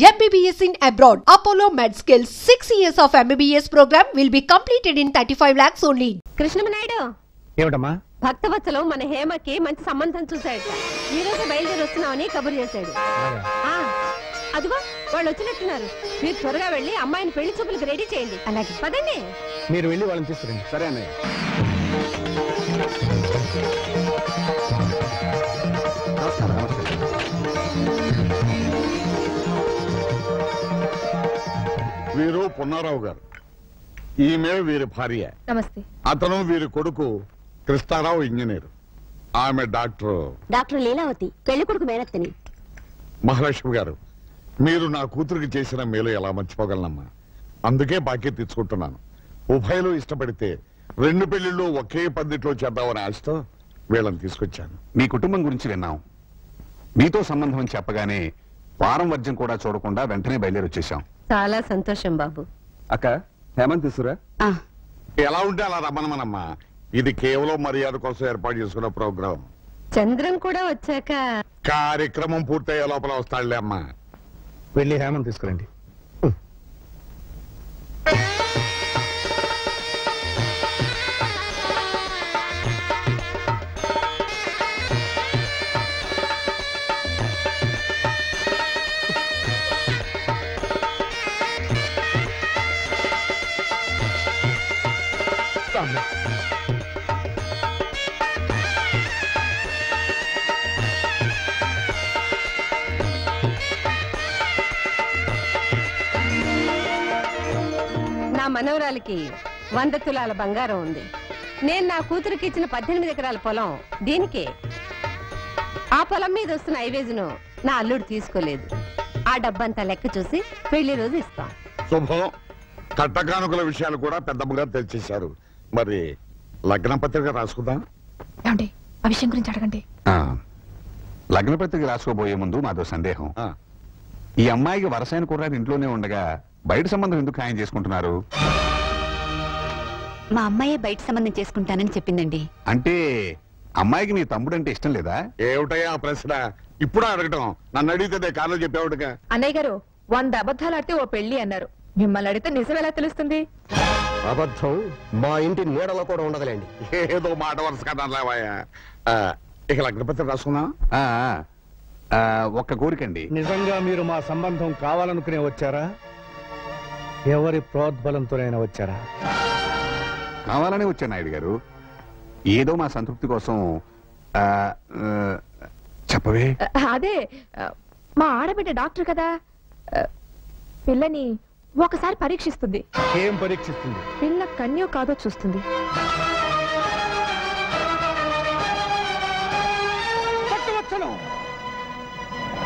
MBBS in abroad. Apollo MedSkill 6 years of MBBS program will be completed in 35 lakhs only. Krishnama Naidu ఏమిటమ్మా? భక్తవత్సలో మన హేమకి మంచి సంబంధం చూశాడు. ఈ రోజు బయలుదేరి వస్తున్నామని కబురు చేశాడు. అదిగో వాళ్ళు వచ్చినట్టున్నారు. మీరు త్వరగా వెళ్ళి అమ్మాయిని పెళ్లి చూపులకు రెడీ చేయండి. అలాగే పదండి. మీరు వెళ్ళి వాళ్ళని తీసుకురండి. సరే అన్నయ్య. వీరు పున్నారావు గారు, ఈమె వీరి భార్య. నమస్తే. అతను వీరి కొడుకు కృష్ణారావు ఇంజనీర్, ఆమె డాక్టర్ లీలావతి, పెళ్లి కొడుకు మేనత్తని. మహాలక్ష్మి గారు, మీరు నా కూతురికి చేసిన మేలు ఎలా మర్చిపోగలనమ్మా? అందుకే బాకీ తెచ్చుకుంటున్నాను. ఉభయలు ఇష్టపడితే 2 పెళ్లిళ్ళు ఒకే పద్ధతిలో చేద్దామని ఆశతో వీళ్ళని తీసుకొచ్చాను. మీ కుటుంబం గురించి విన్నాం. మీతో సంబంధం అని చెప్పగానే వారం వర్జం కూడా చూడకుండా వెంటనే బయలుదేరి వచ్చేసాం. చాలా సంతోషం బాబు. అక్క, హేమంత్ తీసురా. ఎలా ఉంటే అలా రమ్మనమ్మా. ఇది కేవలం మర్యాద కోసం ఏర్పాటు చేసుకున్న ప్రోగ్రాం. చంద్రం కూడా వచ్చాక కార్యక్రమం పూర్తయ్యే లోపల వస్తాడులే అమ్మా. వెళ్ళి హేమంత్ తీసుకురండి. నా మనవరాలికి 100 తులాల బంగారం ఉంది. నేను నా కూతురికి ఇచ్చిన 18 ఎకరాల పొలం దీనికే. ఆ పొలం మీద వస్తున్న ఐవేజును నా అల్లుడు తీసుకోలేదు. ఆ డబ్బంతా లెక్క చూసి పెళ్లి రోజు ఇస్తాం. శుభం. కట్టకానుకల విషయాలు కూడా పెద్దమ్మగా తెచ్చేశారు. మరి లగ్న పత్రిక రాసుకుందాం. ఆ విషయం గురించి అడగండి. లగ్న పత్రిక రాసుకోబోయే ముందు మాదో సందేహం. ఈ అమ్మాయికి వరసైన కుర్రాడు ఇంట్లోనే ఉండగా బయట సంబంధం ఎందుకు ఖాయం చేసుకుంటున్నారు? మా అమ్మాయి బయట సంబంధం చేసుకుంటానని చెప్పిందండి. అంటే అమ్మాయికి నీ తమ్ముడు అంటే ఇష్టం లేదా? ఏమిటయ్యా ప్రశ్న ఇప్పుడు అడగటం? నన్ను అడిగితే కారణం చెప్పేవాడుగా. అన్నయ్య గారు 100 అబద్ధాలు ఆడితే ఓ పెళ్లి అన్నారు. మిమ్మల్ని అడిగితే నిజం ఎలా తెలుస్తుంది? అబద్ధం మా ఇంటి నీడలో కూడా ఉండదులేండి. ఏదో మాట వరుస కదలేవాయా. ఇక లగ్నపత్రిక రాసుకుందాం. ఒక్క కోరికండి. నిజంగా మీరు మా సంబంధం కావాలనుకునే వచ్చారా? ఎవరి ప్రోద్బలంతోనైనా వచ్చారా? కావాలనే వచ్చా నాయుడు గారు. ఏదో మా సంతృప్తి కోసం. చెప్పవే. అదే మా ఆడబిడ్డ డాక్టర్ కదా, పిల్లని ఒకసారి పరీక్షిస్తుంది. ఏం పరీక్షిస్తుంది? పిల్ల కన్యో కాదో చూస్తుంది.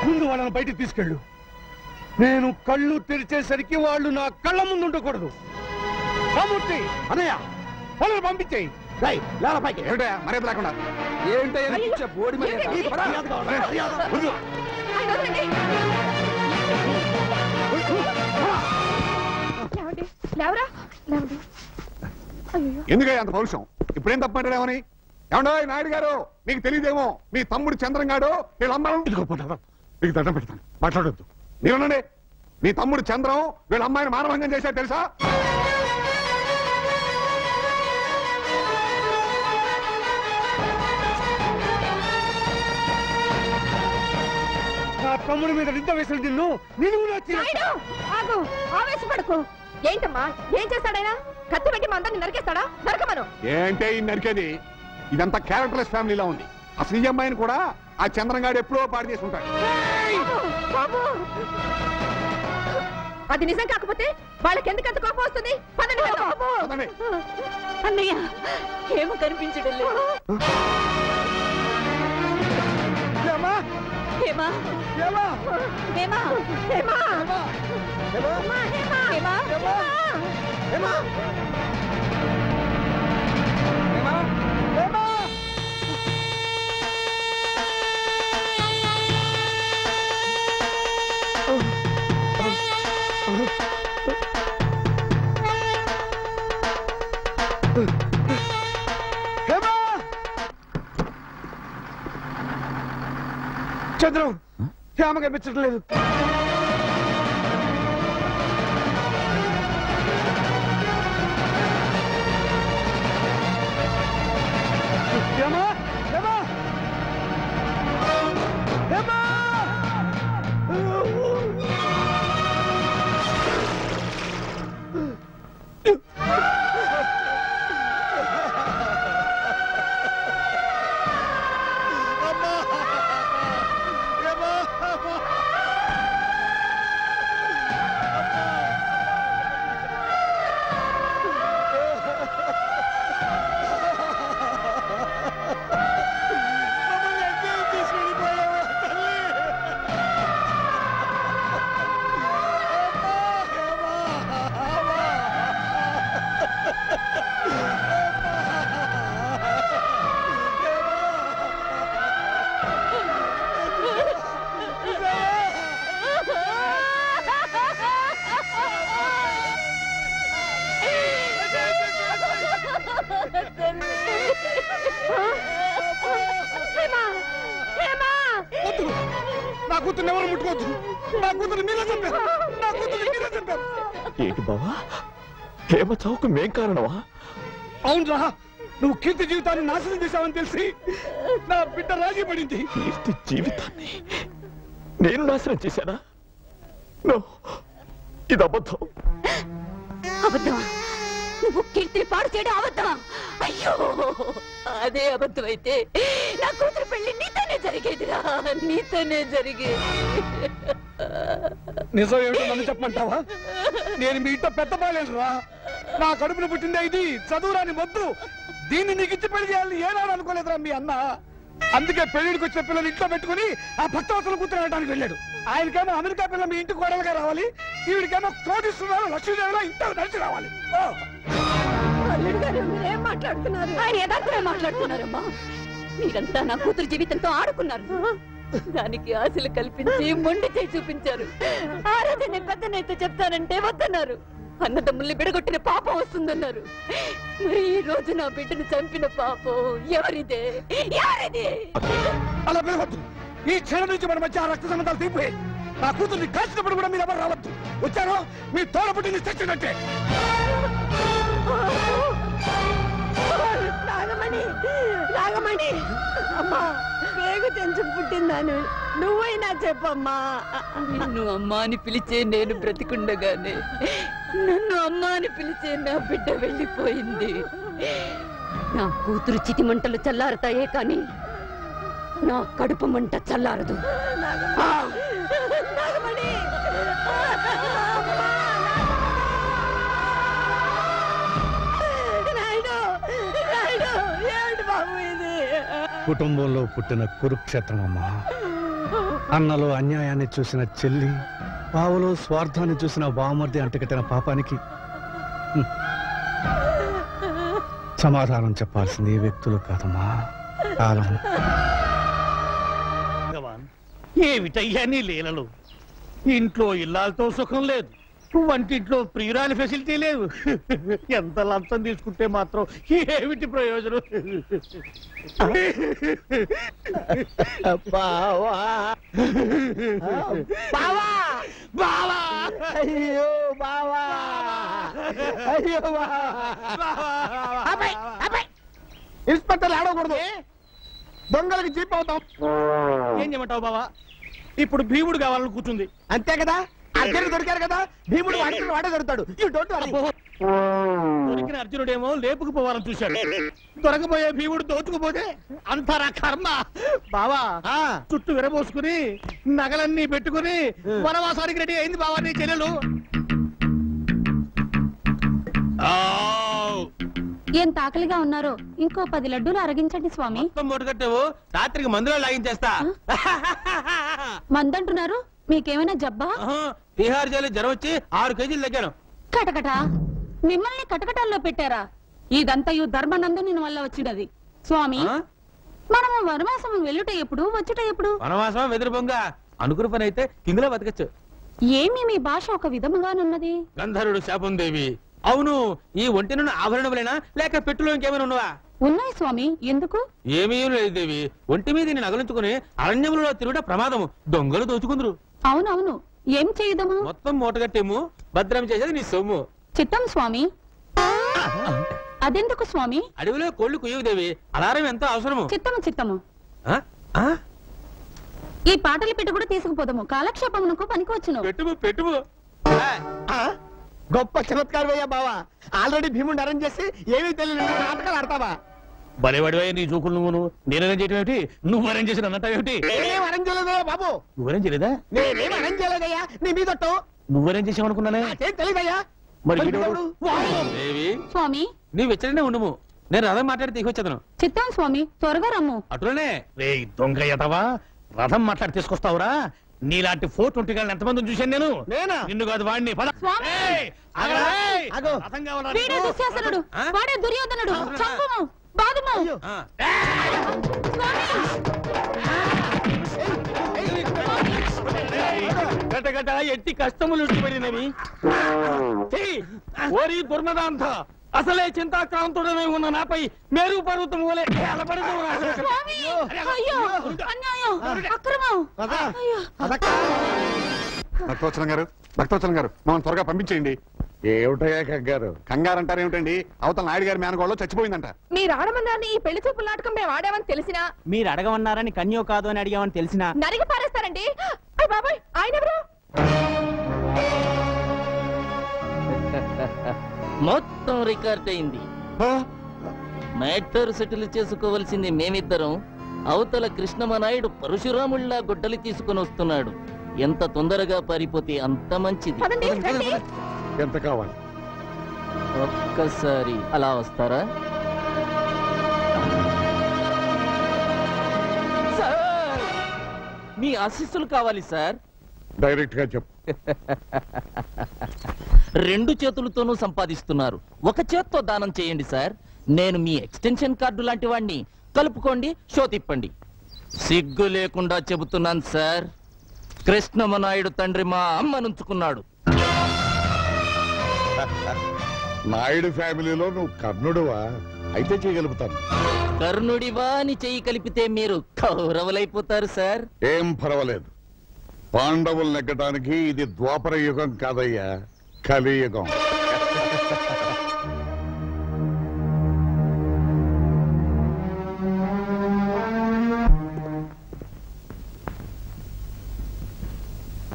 ముందు వాళ్ళని బయటికి తీసుకెళ్ళు. నేను కళ్ళు తెరిచేసరికి వాళ్ళు నా కళ్ళ ముందు ఉండకూడదు. అన్నయ్య, వాళ్ళని పంపించేయి. మర్యాద లేకుండా ఎందుకయ్యా అంత పౌరుషం? ఇప్పుడేం తప్పంటాడేమని? ఏమన్నా నాయుడు గారు, మీకు తెలియదేమో, మీ తమ్ముడు చంద్రంగాడు వీళ్ళ అమ్మాయి మీకు దండం పెడతాను, మాట్లాడొద్దు. మీరునండి, మీ తమ్ముడు చంద్రం వీళ్ళ అమ్మాయిని మానభంగం చేశారు తెలుసా? నా తమ్ముడి మీద నింద వేసిన నిన్ను ఆవేశపడకు. ఏంటమ్మా, ఏం చేస్తాడైనా? కత్తి పెట్టి మా అందరిని నరికేస్తాడా? నరకమను. ఏంటే ఈ నరికేది? ఇదంతా క్యారెక్టర్లెస్ ఫ్యామిలీలా ఉంది. అసలు ఈ అమ్మాయిని కూడా ఆ చంద్రంగాడు ఎప్పుడో పాడు చేసుకుంటాడు. అది నిజం కాకపోతే వాళ్ళకి ఎందుకంత కోపం వస్తుంది? అన్నయ్య, ఏమో కనిపించడం లేదు. చంద్రం, శ్యామ కనిపించడం లేదు. కూతురు ఎవరు ముట్టుకోవద్దు. నా కూతురు మీరే చంపారు. నా కూతురు మీరే చంపారు. ఏంటి బావా, హేమ చావుకు మేం కారణమా? అవునరా, నువ్వు కీర్తి జీవితాన్ని నాశనం చేశావని తెలిసి నా బిడ్డ రాజీ పడింది. కీర్తి జీవితాన్ని నేను నాశనం చేశానా? ఇది అబద్ధం. అబద్ధమా? నువ్వు కీర్తిని పాడు చేయడం అబద్ధమా? అయ్యో, అదే అబద్ధం అయితే నా కూతురు పెళ్లి నీతోనే జరిగేదిరా, నీతోనే జరిగేది. నిజం ఏమిటో నన్ను చెప్పమంటావా? నేను మీ ఇంట్లో పెద్ద బాలేనురా. నా కడుపున పుట్టిందే ఇది, చదువురాని మొద్దు. దీన్ని నీకు ఇచ్చి పెళ్లి చేయాలని ఏనాడు అనుకోలేదురా మీ అన్న. అందుకే పెళ్లిడికి వచ్చిన పిల్లలు ఇంట్లో పెట్టుకుని ఆ భక్తవసలు కూతురు వెళ్ళడానికి వెళ్ళాడు. ఆయనకేమో అమెరికా పిల్ల మీ ఇంటికి కోడలుగా రావాలి, ఈవిడికేమో కోటిస్తున్నారు లక్ష్మీదేవిలో ఇంట్లో నడిచి రావాలి. అల్లుడు గారు మీరేం మాట్లాడుతున్నారు? ఆయన యథార్థమే మాట్లాడుతున్నారమ్మా. మీరంతా నా కూతురు జీవితంతో ఆడుకున్నారు, దానికి ఆశలు కల్పించి మొండి చేయి చూపించారు. ఆ రోజు నేను పెద్దనైతే చెప్తానంటే వద్దన్నారు. అన్నదమ్ముల్ని బిడగొట్టిన పాపం వస్తుందన్నారు. మరి ఈ రోజు నా బిడ్డను చంపిన పాపం ఎవరిదే? ఎవరిది? అలా పిలవద్దు. ఈ క్షణం నుంచి మన మధ్య ఆ రక్త సంబంధాలు తీపోయి నా కూతుర్ని కాల్చినప్పుడు కూడా మీరు ఎవరు రావద్దు. వచ్చారో మీ తోడ పుట్టింది చచ్చినట్టే. నాగమణి, నాగమణి, అమ్మా పేగు తెంచి పుట్టిందాను నువ్వైనా చెప్పమ్మా. నిన్ను అమ్మా అని పిలిచే నేను బ్రతికుండగానే నన్ను అమ్మా అని పిలిచే నా బిడ్డ వెళ్ళిపోయింది. నా కూతురు చితి మంటలు చల్లారుతాయే కానీ నా కడుపు మంట చల్లారదు. నాగమణి, కుటుంబంలో పుట్టిన కురుక్షేత్రం అమ్మా. అన్నలో అన్యాయాన్ని చూసిన చెల్లి, బావలో స్వార్థాన్ని చూసిన బామర్ది అంటకట్టిన పాపానికి సమాధానం చెప్పాల్సింది ఈ వ్యక్తులు కాదమ్మా, కాలం. ఏమిటయ్యా నీ లీలలు? ఇంట్లో ఇల్లాలతో సుఖం లేదు, వంటింట్లో ప్రియురాలి ఫెసిలిటీ లేదు. ఎంత లంచం తీసుకుంటే మాత్రం ఏమిటి ప్రయోజనం? బావా, బావా, బావా, అయ్యో బావా, అయ్యో ఇన్స్పెక్టర్ ఆడకూడదు, దొంగలకి జీప్ అవుతాం. ఏం చేయమంటావు బావా? ఇప్పుడు భీముడు కావాలని కూర్చుంది అంతే కదా. అర్జునుడు దొరికారు కదా, భీముడు వాడే దొరుకుతాడు. దొరికిన అర్జునుడేమో లేపుకుపోవాలని చూశాడు, దొరకపోయే భీముడు దోచుకుపోతే అంతారా కర్మ. బావా చుట్టూ విరబోసుకుని నగలన్నీ పెట్టుకుని వనవాసానికి రెడీ అయింది బావా నీ చెల్లెలు. ఎంత ఆకలిగా ఉన్నారో ఇంకో 10 లడ్డూలు అరగించండి స్వామి. కట్టావు, రాత్రికి మందులో లాగించేస్తా. మందంటున్నారు, మీకేమైనా జబ్బా? బీహార్ జైలు జ్వరం వచ్చి 6 కేజీలు తగ్గాను. కటకట, మిమ్మల్ని కటకటాల్లో పెట్టారా? ఇదంతయు ధర్మానందుని వల్ల వచ్చినది స్వామి. మనము వనవాసం వెళ్ళుట ఎప్పుడు, వచ్చుట ఎప్పుడు? వనవాసం వెదురు బొంగ అనుకున్న పని అయితే కిందలో బతకచ్చు. ఏమి మీ భాష ఒక విధముగానున్నది? గంధర్వుడు శాపం దేవి. అవును, ఈ ఒంటినున్న ఆభరణములేనా లేక పెట్టులో ఇంకేమైనా ఉన్నవా? ఉన్నాయి స్వామి. ఎందుకు? ఏమీ లేదు దేవి, ఒంటి మీద నగలుంచుకుని అరణ్యములలో తిరుగుట ప్రమాదము, దొంగలు దోచుకుందరు. అవునవును, ఏం చేయదము? మొత్తం మూటగట్టేము, భద్రం చేసేది నీ సొమ్ము. చిత్తం స్వామి. అదెందుకు స్వామి? అడవిలో కోళ్లు కుయ్యవు దేవి, అలారం ఎంతో అవసరము. చిత్తము చిత్తము. ఈ పాటలు పెట్టి కూడా తీసుకుపోదాము, కాలక్షేపమునకు పనికి వచ్చును. పెట్టుము పెట్టుము. గొప్ప చమత్కారం అయ్యా బావా. ఆల్రెడీ భీముడిని అరేంజ్ చేసి ఏమీ తెలియదు నాటకాలు ఆడతావా? బలేవాడివయ్యా నీ చూకులు నువ్వు. నేను అరేంజ్ చేయడం ఏమిటి, నువ్వు అరేంజ్ చేసిన అన్నట్టు. నేనేం అరేంజ్ చేయలేదయ్యా బాబు. నువ్వు అరేంజ్ చేయలేదా? నేనేం అరేంజ్ చేయలేదయ్యా, నీ మీద నువ్వు అరేంజ్ చేసావనుకున్నానే. నాకేం తెలియదయ్యా. మరి దేవి స్వామి నీవు ఇచ్చడనే ఉండము, నేను రథం మాట్లాడి తీసుకొచ్చేదను. చిత్తం స్వామి, త్వరగా రమ్ము. అటులనే రే దొంగ ఎదవా, రథం మాట్లాడి తీసుకొస్తావురా? నీలాంటి 420 గాళ్ళని ఎంతమంది చూశాను నేను. నిన్ను కాదు వాడిని. వీడే దుశ్శాసనుడు, వాడే దుర్యోధనుడు. చంపుము, బాదుము. గటగట ఎట్టి కష్టములు పడినవి. ఓరి దుర్మదాంత, అసలే చింతాక్రాంతుడనే ఉన్న నాపై మేరు పర్వతం వలె భక్తవచనం గారు మమ్మల్ని త్వరగా పంపించేయండి. ఏమిటయ్యా కంగారు? కంగారు అంటారేమిటండి? అవతల నాయుడు గారి మేనగోళ్ళు చచ్చిపోయిందంట. మీరు ఆడమన్నారని ఈ పెళ్లి చూపుల నాటకం మేము ఆడామని తెలిసినా, మీరు అడగమన్నారని కన్యో కాదు అని అడిగామని తెలిసినా నరిగి పారేస్తారండి. అయ్య బాబాయ్, ఆయన ఎవరు? మొత్తం రికార్డ్ అయింది. మ్యాటర్ సెటిల్ చేసుకోవలసింది మేమిద్దరం. అవతల కృష్ణమనాయుడు పరశురాముళ్లా గుడ్డలి తీసుకుని వస్తున్నాడు. ఎంత తొందరగా పారిపోతే అంత మంచిది. ఎంత కావాలి? ఒక్కసారి అలా వస్తారా? సార్, మీ ఆశీస్సులు కావాలి సార్. డైరెక్ట్ గా చెప్పు. 2 చేతులతోనూ సంపాదిస్తున్నారు, ఒక చేత్తో దానం చేయండి సార్. నేను మీ ఎక్స్టెన్షన్ కార్డు లాంటి వాడిని. కలుపుకోండి, షో తిప్పండి. సిగ్గు లేకుండా చెబుతున్నాను సార్. కృష్ణమనాయుడు తండ్రి మా అమ్మనుంచుకున్నాడు. నాయుడు ఫ్యామిలీలో నువ్వు కర్ణుడువా? అయితే చేయగలుగుతాను. కర్ణుడివా అని చెయ్యి కలిపితే మీరు కౌరవులైపోతారు సార్. ఏం పర్వాలేదు. పాండవులు నెగ్గడానికి ఇది ద్వాపర యుగం కాదయ్యా, కలియుగం.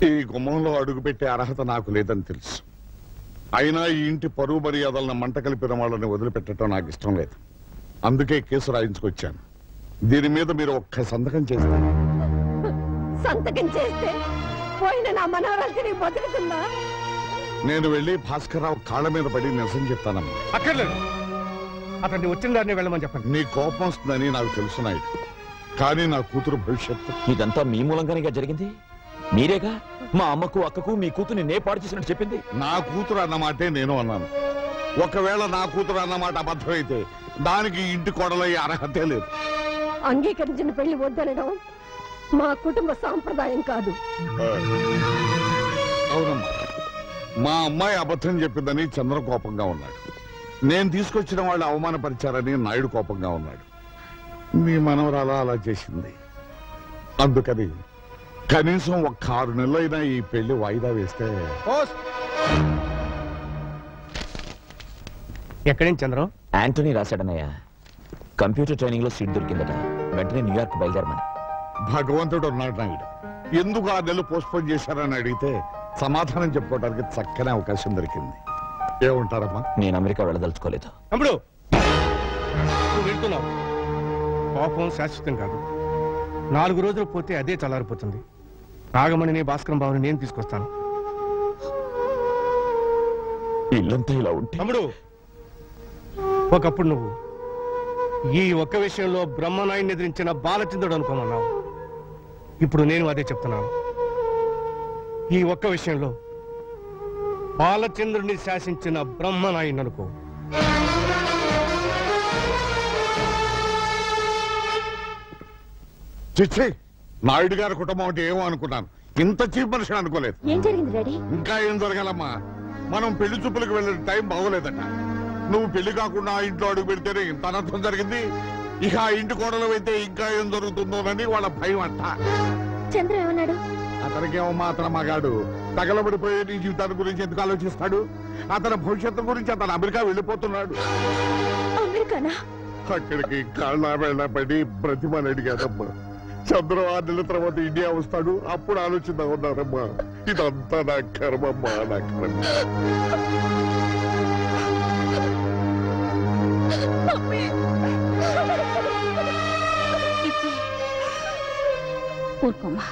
ఈ గుమ్మంలో అడుగుపెట్టే అర్హత నాకు లేదని తెలుసు. అయినా ఈ ఇంటి పరువు మర్యాదలను మంట కలిపిన వాళ్ళని వదిలిపెట్టడం నాకు ఇష్టం లేదు. అందుకే కేసు రాయించుకొచ్చాను. దీని మీద మీరు ఒక్క సంతకం చేస్తారు. సంతకం చేస్తే పోయిన నా మనవరాలు తిరిగి బతుకుతుందా? నేను వెళ్ళి భాస్కర్రావు కాళ్ళ మీద పడి నిరసన చెప్తానమ్మా. అక్కర్లేదు, అతన్ని వచ్చిన దాన్ని వెళ్ళమని చెప్పండి. నీ కోపం వస్తుందని నాకు తెలుసు నాయుడు, కానీ నా కూతురు భవిష్యత్తు. ఇదంతా మీ మూలంగానే జరిగింది. మీరేగా మా అమ్మకు అక్కకు మీ కూతుర్ని నే పాడు చేసినట్టు చెప్పింది. నా కూతురు అన్నమాటే నేను అన్నాను. ఒకవేళ నా కూతురు అన్నమాట అబద్ధమైతే దానికి ఇంటి కోడలయ్యే అర్హతే లేదు. అంగీకరించిన పెళ్లి వద్దనడం మా కుటుంబ సాంప్రదాయం కాదు. అవునమ్మా, మా అమ్మాయి అబద్ధం చెప్పిందని చంద్ర కోపంగా ఉన్నాడు. నేను తీసుకొచ్చిన వాళ్ళు అవమానపరిచారని నాయుడు కోపంగా ఉన్నాడు. మీ మనవరాల అలా చేసింది. అందుకని కనీసం ఒక్క 6 నెలలైనా ఈ పెళ్లి వాయిదా వేస్తే. ఎక్కడి నుంచి చంద్రం? యాంటనీ రాశాడన్నయ్య. కంప్యూటర్ ట్రైనింగ్ లో సీట్ దొరికిందట. వెంటనే న్యూయార్క్ బయలుదేరమని. భగవంతుడు ఉన్నాడు నాయుడు. ఎందుకు 6 నెలలు పోస్ట్పోన్ చేశారని అడిగితే సమాధానం చెప్పుకోవడానికి చక్కని అవకాశం దొరికింది. ఏమంటారమ్మా? నేను అమెరికా వెళ్ళదలుచుకోలేదు. తమ్ముడు, నువ్వు వెళ్తున్నావు. కోపం శాశ్వతం కాదు. 4 రోజులు పోతే అదే చల్లారిపోతుంది. నాగమణిని భాస్కరం బాబుని నేను తీసుకొస్తాను. ఇల్లంతా ఇలా ఉంటే తమ్ముడు, ఒకప్పుడు నువ్వు ఈ ఒక్క విషయంలో బ్రహ్మనాయుడిని ఎదిరించిన బాలచంద్రుడు అనుకోమన్నావు. ఇప్పుడు నేను అదే చెప్తున్నాను. ఈ ఒక్క విషయంలో బాలచంద్రుడిని శాసించిన బ్రహ్మనాయుడిని అనుకో. చిచ్చి, నాయుడు గారి కుటుంబం అంటే ఏమో అనుకున్నాను. ఇంత చీప్ మనిషి అనుకోలేదు. ఏం జరిగింది డాడీ? ఇంకా ఏం జరగాలమ్మా? మనం పెళ్లి చూపులకు వెళ్ళే టైం బాగోలేదట. నువ్వు పెళ్లి కాకుండా ఆ ఇంట్లో అడుగు పెడితేనే ఇంత అనర్థం జరిగింది. ఇక ఆ ఇంటి కోడలు అయితే ఇంకా ఏం జరుగుతుందోనని వాళ్ళ భయం అంట. చంద్ర ఏమన్నాడు? అతనికేమమ్మా, అతను మగాడు. తగలబడిపోయే నీ జీవితాన్ని గురించి ఎందుకు ఆలోచిస్తాడు? అతని భవిష్యత్తు గురించి అతను అమెరికా వెళ్ళిపోతున్నాడు. అమెరికానా? అక్కడికి కాళ్ళ వెళ్ళబడి బ్రతిమని అడిగానమ్మా. చంద్ర 6 నెలల తర్వాత ఇండియా వస్తాడు, అప్పుడు ఆలోచిద్దాం ఉన్నారమ్మా. ఇదంతా నా కర్మమ్మా, నా కర్మ. ఊరుకోమ్మా,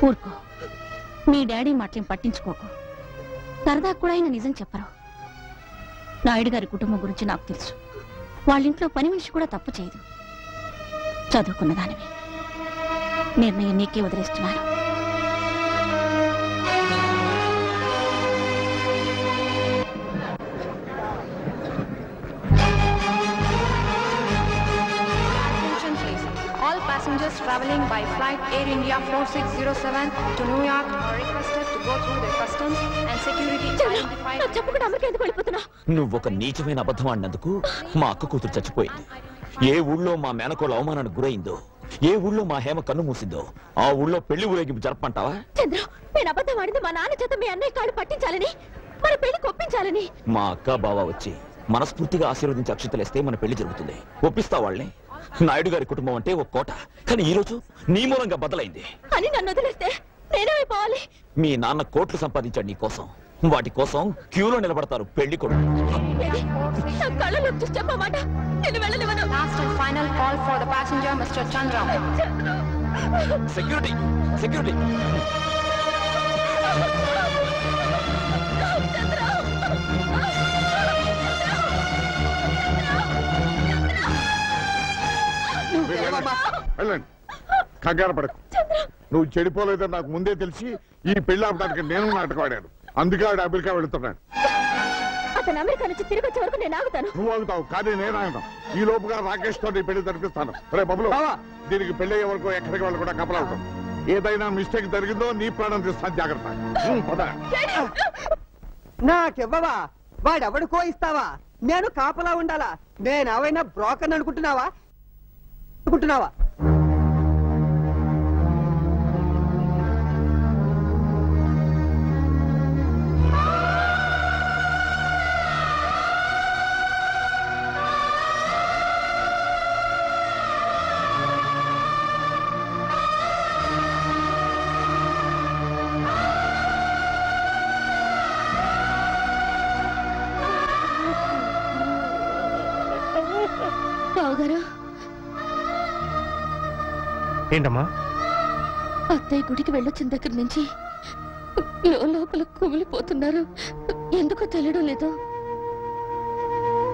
ఊరుకో. మీ డాడీ మాటలేం పట్టించుకోకు. సరదా కూడా ఆయన నిజం చెప్పరు. నాయుడు గారి కుటుంబం గురించి నాకు తెలుసు. వాళ్ళింట్లో పని మనిషి కూడా తప్పు చేయదు. చదువుకున్న దానివి. నిర్ణయం నీకే వదిలేస్తున్నాను. All passengers traveling by flight Air India 4607 to New York are requested to go through the customs and security చెప్పకుండా అమెరికా ఎందుకు వెళ్ళిపోతున్నా? నువ్వొక నీచమైన అబద్ధం ఆడినందుకు మా అక్క కూతురు చచ్చిపోయింది. ఏ ఊళ్ళో మా మేనకోళ్ళ అవమానానికి గురైందో, ఏ ఊళ్ళో మా హేమ కన్ను మూసిందో ఆ ఊళ్ళో పెళ్లి ఊరేగింపు జరపంటావా? చంద్ర, నేను అబద్ధం ఆడింది మా నాన్న చేత మీ అన్నయ్య కాళ్ళు పట్టించాలని, మన పెళ్లి ఒప్పించాలని. మా అక్క బావ వచ్చి మనస్ఫూర్తిగా ఆశీర్వదించి అక్షతలేస్తే మన పెళ్లి జరుగుతుంది. ఒప్పిస్తా వాళ్ళని. నాయుడు గారి కుటుంబం అంటే ఒక కోట, కానీ ఈ రోజు నీ మూలంగా బదలైంది అని నన్ను వదిలేస్తే నేనేమైపోవాలి? మీ నాన్న కోట్లు సంపాదించాడు నీ కోసం. వాటి కోసం క్యూలో నిలబడతారు పెళ్లి కొడుకు. నా కళ్ళలో చూసి చెప్పమాట, నేను వెళ్ళనివ్వను. సెక్యూరిటీ సెక్యూరిటీ వెళ్ళండి, కంగారు పడకు. నువ్వు చెడిపోలేదని నాకు ముందే తెలిసి ఈ పెళ్లి ఆపడానికి నేను నాటకం ఆడాను. అందుకే ఆవిడ అమెరికా వెళుతున్నాడు. అతను అమెరికా నుంచి తిరిగి వచ్చే వరకు నేను ఆగుతాను. నువ్వు ఆగుతావు, కానీ నేను ఆగుతాను. ఈ లోపుగా రాకేష్ తో నీ పెళ్లి జరిపిస్తాను. రే బబులు, దీనికి పెళ్లి అయ్యే వరకు ఎక్కడికి వాళ్ళు కూడా కప్పలాడతాం. ఏదైనా మిస్టేక్ జరిగిందో నీ ప్రాణం తీస్తాను, జాగ్రత్త. నాకివ్వవా? వాడెవడికో ఇస్తావా? నేను కాపలా ఉండాలా? నేనేమైనా బ్రోకర్ అనుకుంటున్నావా? బావగారు, ఏంటమ్మా? అత్తయ్య గుడికి వెళ్ళొచ్చిన దగ్గర నుంచి లోపల కుమిలిపోతున్నారు. ఎందుకో తెలియడం లేదు.